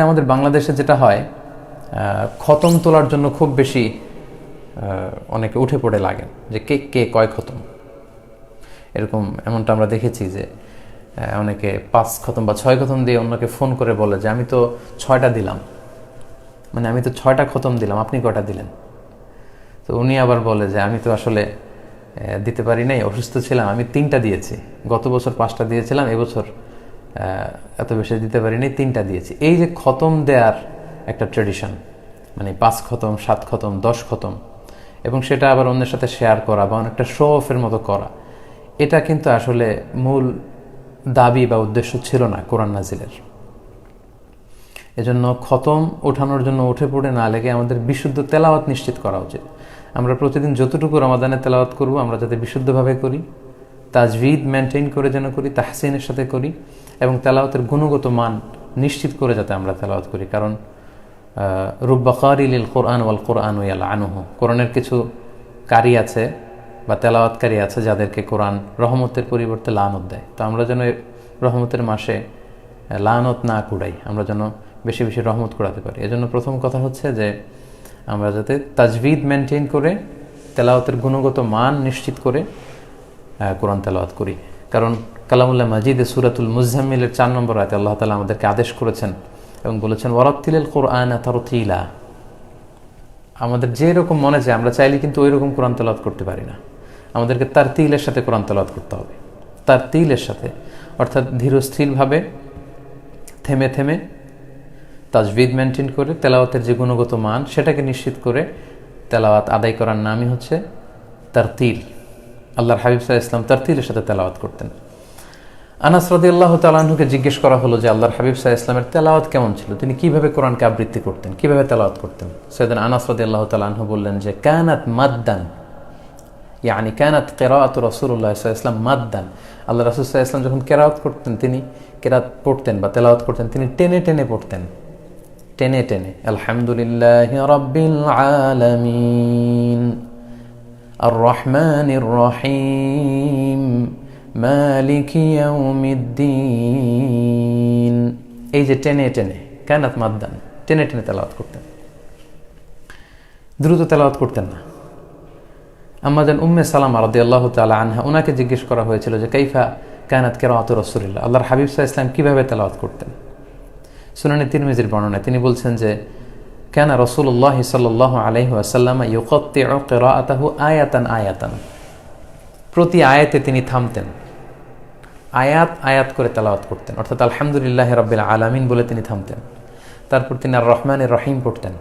আমাদের বাংলাদেশে যেটা হয়, খতম তোলার জন্য খুব বেশি অনেকে উঠে পড়ে লাগেন যে কে কে কয় খতম, এমনটা আমরা দেখেছি যে অনেকে 5 খতম বা 6 খতম দিয়ে অন্যকে ফোন করে বলে যে আমি তো 6টা দিলাম, মানে আমি তো 6টা খতম দিলাম, আপনি কয়টা দিলেন? তো উনি আবার বলে যে আমি তো আসলে দিতে পারি নাই, অসুস্থ ছিলাম, আমি 3টা দিয়েছি, গত বছর 5টা দিয়েছিলাম, এবছর এত বেশি দিতে পারিনি, 3টা দিয়েছি। এই যে খতম দেওয়ার একটা ট্রেডিশন, মানে 5 খতম, 7 খতম, 10 খতম, এবং সেটা আবার অন্যের সাথে শেয়ার করা বা অনেকটা শো অফের মতো করা, এটা কিন্তু আসলে মূল দাবি বা উদ্দেশ্য ছিল না কোরআন নাজিলের। এজন্য খতম ওঠানোর জন্য উঠে পড়ে না লেগে আমাদের বিশুদ্ধ তেলাওয়াত নিশ্চিত করা উচিত। আমরা প্রতিদিন যতটুকু রমাদানে তেলাওয়াত করব আমরা যাতে বিশুদ্ধভাবে করি, তাজভিদ মেনটেন করে যেন করি, তাহসিনের সাথে করি, এবং তেলাওয়াতের গুণগত মান নিশ্চিত করে যাতে আমরা তেলাওয়াত করি। কারণ রুব্বা কারিলিল কোরআন ওয়াল কোরআন ইয়ালআনুহু, কোরআনের কিছু কারি আছে বা তেলাওয়াতকারী আছে যাদেরকে কোরআন রহমতের পরিবর্তে লানত দেয়। তো আমরা যেন রহমতের মাসে লানত না কুড়াই, আমরা যেন বেশি বেশি রহমত কুড়াতে পারি। এজন্য প্রথম কথা হচ্ছে যে আমরা যাতে তাজভিদ মেনটেন করে তেলাওয়াতের গুণগত মান নিশ্চিত করে কোরআন তেলাওয়াত করি। কারণ কালামুল্লাহ মাজিদে সূরাতুল মুজাম্মিলের 4 নম্বর আয়াতে আল্লাহ তাআলা আমাদেরকে আদেশ করেছেন এবং বলেছেন ওয়ারাত্তিলিল কোরআনা তারতিলা। আমাদের যেরকম মনে চায় আমরা চাইলে কিন্তু ওই রকম কোরআন তেলাওয়াত করতে পারি না, আমাদেরকে তারতিলের সাথে কোরআন তেলাওয়াত করতে হবে। তারতিলের সাথে অর্থাৎ ধীরস্থিরভাবে, থেমে থেমে, তাজভিদ মেনটেন করে তেলাওয়াতের যে গুণগত মান সেটাকে নিশ্চিত করে তেলাওয়াত আদায় করার নামই হচ্ছে তারতিল। আল্লাহর হাবিব সাল্লাল্লাহু আলাইহি ওয়াসাল্লাম তারতিলের সাথে তেলাওয়াত করতেন। আনাস রাদিয়াল্লাহু তাআলা আনহুকে জিজ্ঞেস করা হলো যে আল্লাহর হাবিব সাল্লাল্লাহু আলাইহি ওয়াসাল্লামের তেলাওয়াত কেমন ছিল, তিনি কিভাবে কোরআনকে আবৃত্তি করতেন, কিভাবে তেলাওয়াত করতেন? সাইয়েদনা আনাস রাদিয়াল্লাহু তাআলা আনহু বললেন যে কানাত মাদ্দান, ইয়ানি কানাত কিরাআতু রাসূলুল্লাহ সাল্লাল্লাহু আলাইহি ওয়াসাল্লাম মাদ্দান। আল্লাহ রাসূল সাল্লাল্লাহু আলাইহি ওয়াসাল্লাম যখন কিরাআত করতেন, তিনি কিরাআত পড়তেন বা তেলাওয়াত করতেন, তিনি টেনে টেনে পড়তেন, টেনে টেনে। আলহামদুলিল্লাহি রাব্বিল আলামিন আর রহমানির রহিম মালিকি ইয়াউমিদ্দিন, এই যে টেনে টেনে, কানাত মাদ্দান, টেনে টেনে তেলাওয়াত করতেন, দ্রুত তেলাওয়াত করতেন না। আম্মা জান উম্মে সালামা রাদিয়াল্লাহু তাআলা আনহা, ওনাকে জিজ্ঞেস করা হয়েছিল যে কাইফা কানাত কিরাআতু রাসূলিল্লাহ, আল্লাহর হাবিব সাল্লাল্লাহু আলাইহি ওয়াসাল্লাম কিভাবে তেলাওয়াত করতেন? সুনানে তিরমিজির বর্ণনায় তিনি বলছেন যে কানা রাসূলুল্লাহ সাল্লাল্লাহু আলাইহি ওয়াসাল্লাম ইউকাত্তিউ কিরাআতাহু আয়াতান আয়াতান, প্রতি আয়াতে তিনি থামতেন, আয়াত আয়াত করে তেলাওয়াত করতেন। অর্থাৎ আলহামদুলিল্লাহি রাব্বিল আলামিন বলে তিনি থামতেন, তারপর তিনি আর রহমানির রহিম পড়তেন,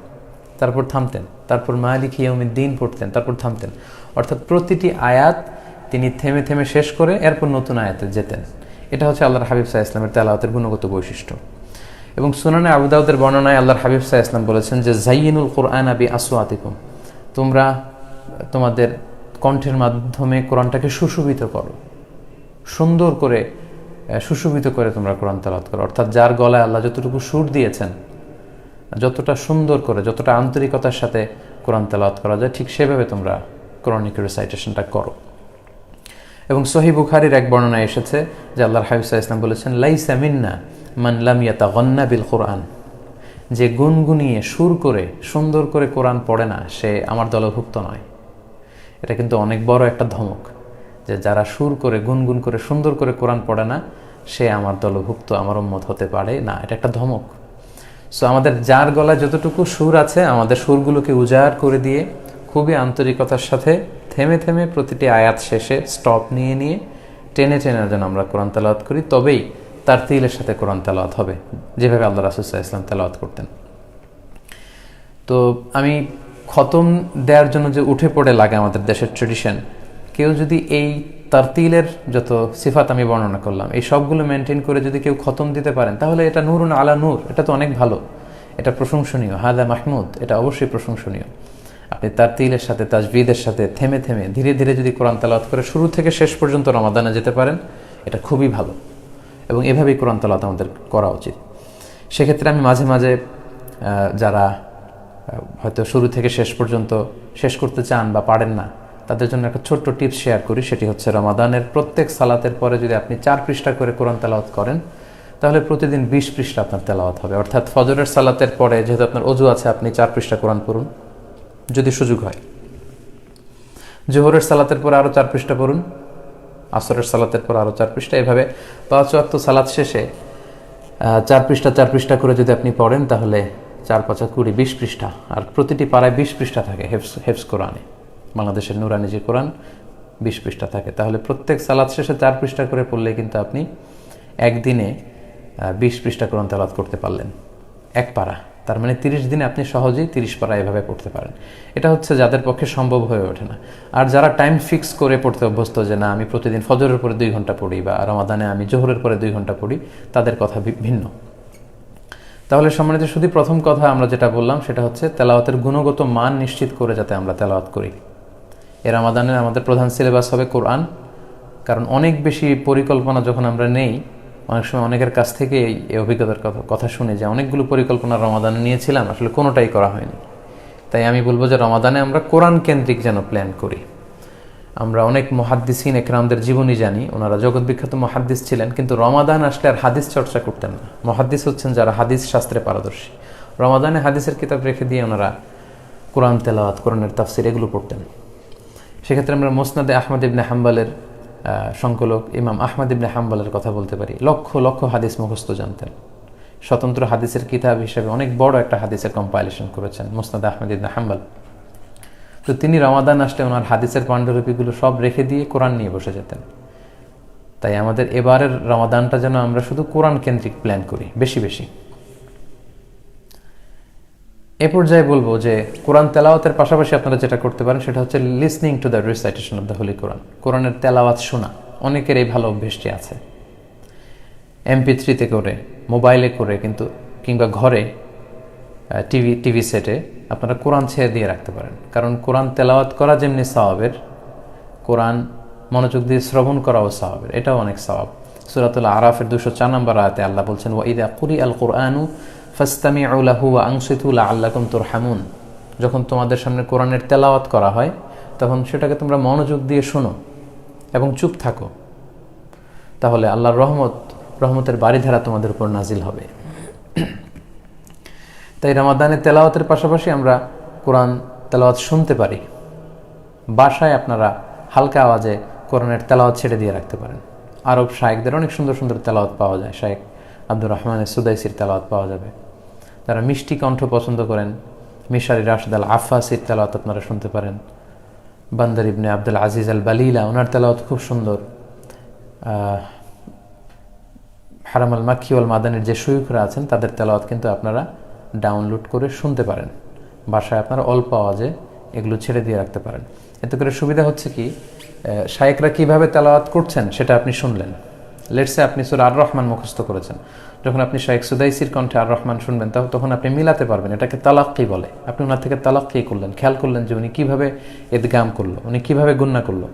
তারপর থামতেন, তারপর মালিকি ইয়াউমিদ্দিন পড়তেন, তারপর থামতেন। অর্থাৎ প্রতিটি আয়াত তিনি থেমে থেমে শেষ করে এরপর নতুন আয়াতে যেতেন। এটা হচ্ছে আল্লাহর হাবিব সাল্লাল্লাহু আলাইহি ওয়াসাল্লামের তেলাওয়াতের গুণগত বৈশিষ্ট্য। এবং সুনানে আবু দাউদের বর্ণনায় আল্লাহর হাবিব সাল্লাল্লাহু আলাইহি ওয়াসাল্লাম বলেছেন যে জাইয়িনুল কুরআনা বিআসওয়াতিকুম, তোমরা তোমাদের কণ্ঠের মাধ্যমে কোরআনটাকে সুশোভিত করো, সুন্দর করে সুশোভিত করে তোমরা কোরআন তেলাওয়াত করো। অর্থাৎ যার গলায় আল্লাহ যতটুকু সুর দিয়েছেন, যতটা সুন্দর করে, যতটা আন্তরিকতার সাথে কোরআন তেলাওয়াত করা যায়, ঠিক সেভাবে তোমরা কোরআনিক রিসাইটেশনটা করো। এবং সহিহ বুখারীর এক বর্ণনায় এসেছে যে আল্লাহর হাবিব সাল্লাল্লাহু আলাইহি ওয়াসাল্লাম বলেছেন লাইসা মিন্না মান লাম ইয়াতাগান্না বিল কোরআন, যে গুনগুনিয়ে সুর করে সুন্দর করে কোরআন পড়ে না সে আমার দলভুক্ত নয়। এটা কিন্তু অনেক বড় একটা ধমক, যে যারা সুর করে গুনগুন করে সুন্দর করে কোরআন পড়ে না সে আমার দলভুক্ত, আমার উম্মত হতে পারে না। এটা একটা ধমক। সো আমাদের যার গলায় যতটুকু সুর আছে, আমাদের সুরগুলোকে উজাড় করে দিয়ে খুবই আন্তরিকতার সাথে থেমে থেমে প্রতিটি আয়াত শেষে স্টপ নিয়ে নিয়ে টেনে টেনে যেন আমরা কোরআন তেলাওয়াত করি, তবেই তারতিলের সাথে কোরআন তেলাওয়াত হবে, যেভাবে আল্লাহ রাসূল সাল্লাল্লাহু আলাইহি ওয়াসাল্লাম তেলাওয়াত করতেন। তো আমি খতম দেওয়ার জন্য যে উঠে পড়ে লাগে আমাদের দেশের ট্রেডিশন, কেউ যদি এই তারতিলের যত সিফাত আমি বর্ণনা করলাম এই সবগুলো মেনটেন করে যদি কেউ খতম দিতে পারেন, তাহলে এটা নূরুন আলা নূর, এটা তো অনেক ভালো, এটা প্রশংসনীয়, হাদা মাহমুদ, এটা অবশ্যই প্রশংসনীয়। আপনি তারতিলের সাথে, তাজভিদের সাথে থেমে থেমে ধীরে ধীরে যদি কোরআন তেলাওয়াত করে শুরু থেকে শেষ পর্যন্ত রমাদানে যেতে পারেন, এটা খুবই ভালো, এবং এভাবেই কোরআন তেলাওয়াত আমাদের করা উচিত। সেক্ষেত্রে আমি মাঝে মাঝে যারা হয়তো শুরু থেকে শেষ পর্যন্ত শেষ করতে চান বা পারেন না, তাদের জন্য একটা ছোট্ট টিপস শেয়ার করি। সেটি হচ্ছে রমাদানের প্রত্যেক সালাতের পরে যদি আপনি 4 পৃষ্ঠা করে কোরআন তেলাওয়াত করেন, তাহলে প্রতিদিন 20 পৃষ্ঠা আপনার তেলাওয়াত হবে। অর্থাৎ ফজরের সালাতের পরে যেহেতু আপনার অজু আছে, আপনি 4 পৃষ্ঠা কোরআন পড়ুন যদি সুযোগ হয়। জোহরের সালাতের পরে আরও 4 পৃষ্ঠা পড়ুন, আসরের সালাতের পর আরও 4 পৃষ্ঠা, এভাবে 5 ওয়াক্ত সালাত শেষে 4 পৃষ্ঠা 4 পৃষ্ঠা করে যদি আপনি পড়েন তাহলে 4 5 20 20 পৃষ্ঠা। আর প্রতিটি পাড়ায় 20 পৃষ্ঠা থাকে হেফজ কোরআনে। বাংলাদেশের নুরানি যে কোরআন 20 পৃষ্ঠা থাকে, তাহলে প্রত্যেক সালাত শেষে 4 পৃষ্ঠা করে পড়লে কিন্তু আপনি একদিনে 20 পৃষ্ঠা কোরআন তেলাওয়াত করতে পারলেন এক পারা। তার মানে 30 দিনে আপনি সহজেই 30 পারা এভাবে পড়তে পারেন। এটা হচ্ছে যাদের পক্ষে সম্ভব হয়ে ওঠে না। আর যারা টাইম ফিক্স করে পড়তে অভ্যস্ত, যে না আমি প্রতিদিন ফজরের পরে 2 ঘন্টা পড়ি বা রমাদানে আমি জোহরের পরে 2 ঘন্টা পড়ি, তাদের কথা ভিন্ন। তাহলে সম্মানিত, শুধু প্রথম কথা আমরা যেটা বললাম সেটা হচ্ছে তেলাওয়াতের গুণগত মান নিশ্চিত করে যাতে আমরা তেলাওয়াত করি। এর রমাদানের আমাদের প্রধান সিলেবাস হবে কোরআন। কারণ অনেক বেশি পরিকল্পনা যখন আমরা নেই, অনেক সময় অনেকের কাছ থেকে এই অভিজ্ঞতার কথা শুনে যে অনেকগুলো পরিকল্পনা রমাদানে নিয়েছিলাম, আসলে কোনোটাই করা হয়নি। তাই আমি বলবো যে রমাদানে আমরা কোরআন কেন্দ্রিক যেন প্ল্যান করি। আমরা অনেক মুহাদ্দিসিন একরামদের জীবনী জানি, ওনারা জগৎ বিখ্যাত মুহাদ্দিস ছিলেন, কিন্তু রমাদান আসলে আর হাদিস চর্চা করতেন না। মুহাদ্দিস হচ্ছেন যারা হাদিস শাস্ত্রে পারদর্শী। রমাদানে হাদিসের কিতাব রেখে দিয়ে ওনারা কোরআন তেলাওয়াত, কোরআনের তাফসির এগুলো পড়তেন। সেক্ষেত্রে আমরা মুসনাদে আহমদ ইবনে হাম্বলের সংকলক ইমাম আহমদ ইবনে হাম্বলের কথা বলতে পারি। লক্ষ লক্ষ হাদিস মুখস্থ জানতেন। স্বতন্ত্র হাদিসের কিতাব হিসেবে অনেক বড় একটা হাদিসের কম্পাইলেশন করেছেন মুসনাদে আহমদ ইবনে হাম্বল। তো তিনি রমাদান আসলে ওনার হাদিসের পাণ্ডুলিপিগুলো সব রেখে দিয়ে কোরআন নিয়ে বসে যেতেন। তাই আমাদের এবারের রমাদানটা যেন আমরা শুধু কোরআন কেন্দ্রিক প্ল্যান করি বেশি বেশি। এ পর্যায়ে বলবো যে কোরআন তেলাওয়াতের পাশাপাশি আপনারা যেটা করতে পারেন সেটা হচ্ছে listening to the recitation of the holy Quran. কোরআনের তেলাওয়াত শোনা অনেকের এই ভালো অভ্যেসটি আছে। MP3-তে করে, মোবাইলে করে, কিন্তু কিংবা ঘরে টিভি সেটে আপনারা কোরআন ছেড়ে দিয়ে রাখতে পারেন। কারণ কোরআন তেলাওয়াত করা যেমনি সওয়াবের, কোরআন মনোযোগ দিয়ে শ্রবণ করাও সওয়াবের, এটাও অনেক সওয়াব। সূরাতুল আরাফের 204 নম্বর আয়াতে আল্লাহ বলছেন, ওয়া ইযা কুরিআল কুরআনু ফাসতামিউ লাহু ওয়া আনসিতু লাআল্লাকুম তুরহামুন। যখন তোমাদের সামনে কোরআনের তেলাওয়াত করা হয় তখন সেটাকে তোমরা মনোযোগ দিয়ে শোনো এবং চুপ থাকো, তাহলে আল্লাহর রহমতের বাড়িধারা তোমাদের উপর নাজিল হবে। তাই রমাদানে তেলাওয়াতের পাশাপাশি আমরা কোরআন তেলাওয়াত শুনতে পারি। বাসায় আপনারা হালকা আওয়াজে কোরআনের তেলাওয়াত ছেড়ে দিয়ে রাখতে পারেন। আরব শায়েখদের অনেক সুন্দর সুন্দর তেলাওয়াত পাওয়া যায়। শায়েখ আব্দুর রহমানের সুদাইসির তেলাওয়াত পাওয়া যাবে। যারা মিষ্টি কণ্ঠ পছন্দ করেন, মিশারি রাশেদ আল আফাসির তেলাওয়াত আপনারা শুনতে পারেন। বান্দার ইবনে আব্দুল আজিজ আল বালিলা, ওনার তেলাওয়াত খুব সুন্দর। হারাম আল মাক্কি ওয়াল মাদানির যে শয়ুখরা আছেন তাদের তেলাওয়াত কিন্তু আপনারা ডাউনলোড করে শুনতে পারেন। বাসায় আপনারা অল্প আওয়াজে এগুলো ছেড়ে দিয়ে রাখতে পারেন। এতে করে সুবিধা হচ্ছে কি, শায়েখরা কীভাবে তেলাওয়াত করছেন সেটা আপনি শুনলেন। লেটসে আপনি সূরা আর রহমান মুখস্থ করেছেন, যখন আপনি শায়েখ সুদাইসির কণ্ঠে আর রহমান শুনবেন তখন আপনি মিলাতে পারবেন। এটাকে তালাক্কি বলে। আপনি ওনার থেকে তালাক্কি করলেন, খেয়াল করলেন যে উনি কীভাবে ইদগাম করলো, উনি কীভাবে গুন্না করলো,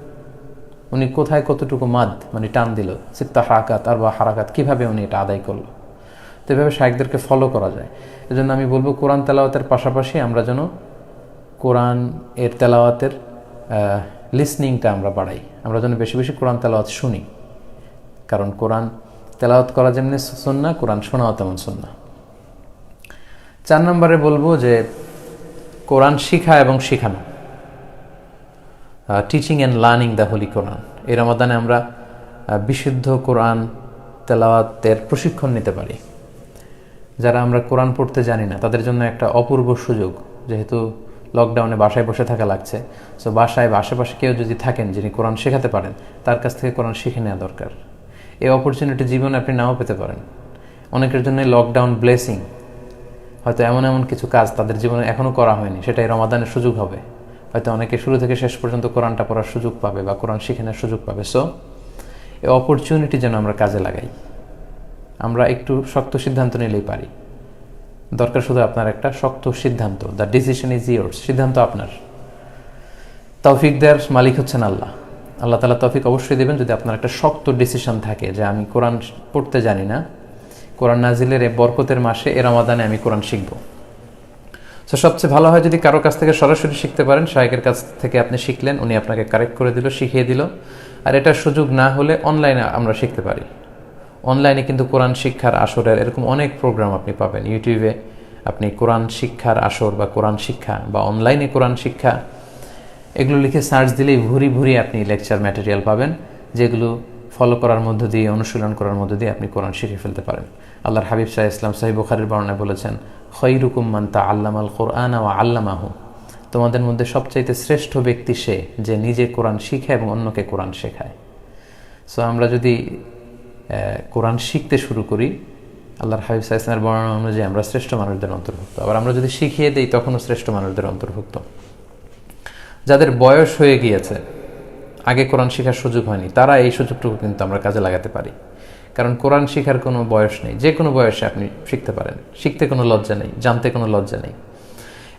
উনি কোথায় কতটুকু মাদ মানে টান দিল, সিত্তা হারাকাত আর বা হারাকাত কীভাবে উনি এটা আদায় করলো। তো এভাবে শায়েখদেরকে ফলো করা যায়। এজন্য আমি বলবো কোরআন তেলাওয়াতের পাশাপাশি আমরা যেন কোরআন এর তেলাওয়াতের লিসনিংটা আমরা বাড়াই। আমরা যেন বেশি বেশি কোরআন তেলাওয়াত শুনি। কারণ কোরআন তেলাওয়াত করা যেমনি সুন্নাহ, কোরআন শোনাও তেমন সুন্নাহ। 4 নম্বরে বলবো যে কোরআন শিখা এবং শিখানো, teaching and learning the holy Quran. এই রমাদানে আমরা বিশুদ্ধ কোরআন তেলাওয়াতের প্রশিক্ষণ নিতে পারি। যারা আমরা কোরআন পড়তে জানি না তাদের জন্য একটা অপূর্ব সুযোগ। যেহেতু লকডাউনে বাসায় বসে থাকা লাগছে, সো বাসায় বা আশেপাশে কেউ যদি থাকেন যিনি কোরআন শেখাতে পারেন, তার কাছ থেকে কোরআন শিখে নেওয়া দরকার। এই অপরচুনিটি জীবনে আপনি নাও পেতে পারেন। অনেকের জন্য লকডাউন ব্লেসিং। হয়তো এমন এমন কিছু কাজ তাদের জীবনে এখনও করা হয়নি, সেটাই রমাদানের সুযোগ হবে। হয়তো অনেকে শুরু থেকে শেষ পর্যন্ত কোরআনটা পড়ার সুযোগ পাবে বা কোরআন শিখে নেওয়ার সুযোগ পাবে। সো এই অপরচুনিটি যেন আমরা কাজে লাগাই। আমরা একটু শক্ত সিদ্ধান্ত নিলেই পারি। দরকার শুধু আপনার একটা শক্ত সিদ্ধান্ত। The decision is yours. সিদ্ধান্ত আপনার। তৌফিক দেওয়ার মালিক হচ্ছেন আল্লাহ। আল্লাহ তাআলা তৌফিক অবশ্যই দেবেন যদি আপনার একটা শক্ত ডিসিশন থাকে যে আমি কোরআন পড়তে জানি না, কোরআন নাজিলের এই বরকতের মাসে এ রমাদানে আমি কোরআন শিখব। সো সবচেয়ে ভালো হয় যদি কারো কাছ থেকে সরাসরি শিখতে পারেন। শায়েখের কাছ থেকে আপনি শিখলেন, উনি আপনাকে কারেক্ট করে দিল, শিখিয়ে দিল। আর এটার সুযোগ না হলে অনলাইনে আমরা শিখতে পারি। অনলাইনে কিন্তু কোরআন শিক্ষার আসরের এরকম অনেক প্রোগ্রাম আপনি পাবেন। ইউটিউবে আপনি কোরআন শিক্ষার আসর বা কোরআন শিক্ষা বা অনলাইনে কোরআন শিক্ষা এগুলো লিখে সার্চ দিলেই ভুরি ভুরি আপনি লেকচার ম্যাটেরিয়াল পাবেন, যেগুলো ফলো করার মধ্য দিয়ে, অনুশীলন করার মধ্য দিয়ে আপনি কোরআন শিখে ফেলতে পারেন। আল্লাহর হাবিব সাল্লাল্লাহু আলাইহি ওয়াসাল্লাম সহিহ বুখারীর বর্ণনায় বলেছেন, খায়রুকুম মান তাআল্লামাল কুরআন ওয়া আল্লামাহু, তোমাদের মধ্যে সবচাইতে শ্রেষ্ঠ ব্যক্তি সে যে নিজে কোরআন শিখে এবং অন্যকে কোরআন শেখায়। সো আমরা যদি কোরআন শিখতে শুরু করি, আল্লাহর হাবিব সাল্লাল্লাহু আলাইহি ওয়াসাল্লামের বর্ণনা অনুযায়ী আমরা শ্রেষ্ঠ মানুষদের অন্তর্ভুক্ত। আবার আমরা যদি শিখিয়ে দিই তখনও শ্রেষ্ঠ মানুষদের অন্তর্ভুক্ত। যাদের বয়স হয়ে গিয়েছে, আগে কোরআন শেখার সুযোগ হয়নি, তারা এই সুযোগটুকু কিন্তু আমরা কাজে লাগাতে পারি। কারণ কোরআন শেখার কোনো বয়স নেই, যে কোনো বয়সে আপনি শিখতে পারেন, শিখতে কোনো লজ্জা নেই, জানতে কোনো লজ্জা নেই।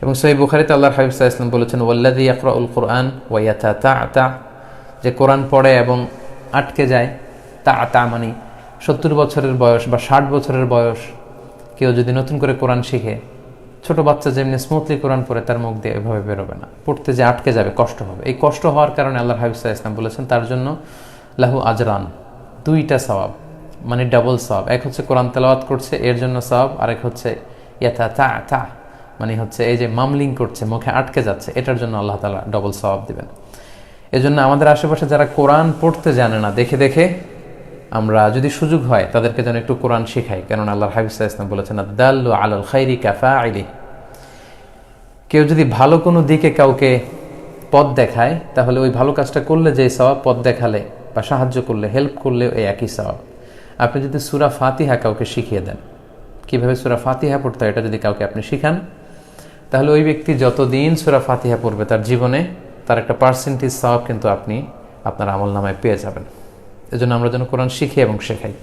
এবং সহিহ বুখারীতে আল্লাহর হাবিব সাল্লাল্লাহু আলাইহি ওয়াসাল্লাম বলেছেন, ওয়াল্লাযী ইয়াকরাউল কুরআন ওয়া ইয়াতাতাআতা, যে কোরআন পড়ে এবং আটকে যায়, তাআতা মানে 70 বছরের বয়স বা 60 বছরের বয়স কেউ যদি নতুন করে কোরআন শিখে, ছোট বাচ্চা যেমনি স্মুথলি কোরআন পড়ে তার মুখ দিয়ে এভাবে বেরোবে না, পড়তে যে আটকে যাবে, কষ্ট হবে। এই কষ্ট হওয়ার কারণে আল্লাহর হাবিব সাল্লাল্লাহু আলাইহি ওয়াসাল্লাম বলেছেন তার জন্য লাহু আজরান, দুইটা সওয়াব, মানে ডাবল সওয়াব। এক হচ্ছে কোরআন তেলাওয়াত করছে এর জন্য সওয়াব, আরেক হচ্ছে ইয়াতাতাআতা মানে হচ্ছে এই যে মামলিং করছে, মুখে আটকে যাচ্ছে, এটার জন্য আল্লাহ তাআলা ডবল সওয়াব দিবেন। এজন্য আমাদের আশেপাশে যারা কোরআন পড়তে জানে না, দেখে দেখে আমরা যদি সুযোগ হয় তাদেরকে যেন একটু কোরআন শেখাই। কেননা আল্লাহর হাবিব সাল্লাল্লাহু আলাইহি ওয়াসাল্লাম বলেছেন, আদ-দাল্লু আলাল খাইরি কাফাইলি, কেউ যদি ভালো কোনো দিকে কাউকে পথ দেখায় তাহলে ওই ভালো কাজটা করলে যে সওয়াব, পথ দেখালে বা সাহায্য করলে, হেল্প করলে এই একই সওয়াব। আপনি যদি সূরা ফাতিহা কাউকে শিখিয়ে দেন, কিভাবে সূরা ফাতিহা পড়তে হয় এটা যদি কাউকে আপনি শিখান, তাহলে ওই ব্যক্তি যতদিন সূরা ফাতিহা পড়বে তার জীবনে তার একটা পার্সেন্টেজ সওয়াব কিন্তু আপনি আপনার আমলনামায় পেয়ে যাবেন। এজন্য আমরা যেন কোরআন শিখি এবং শেখাই।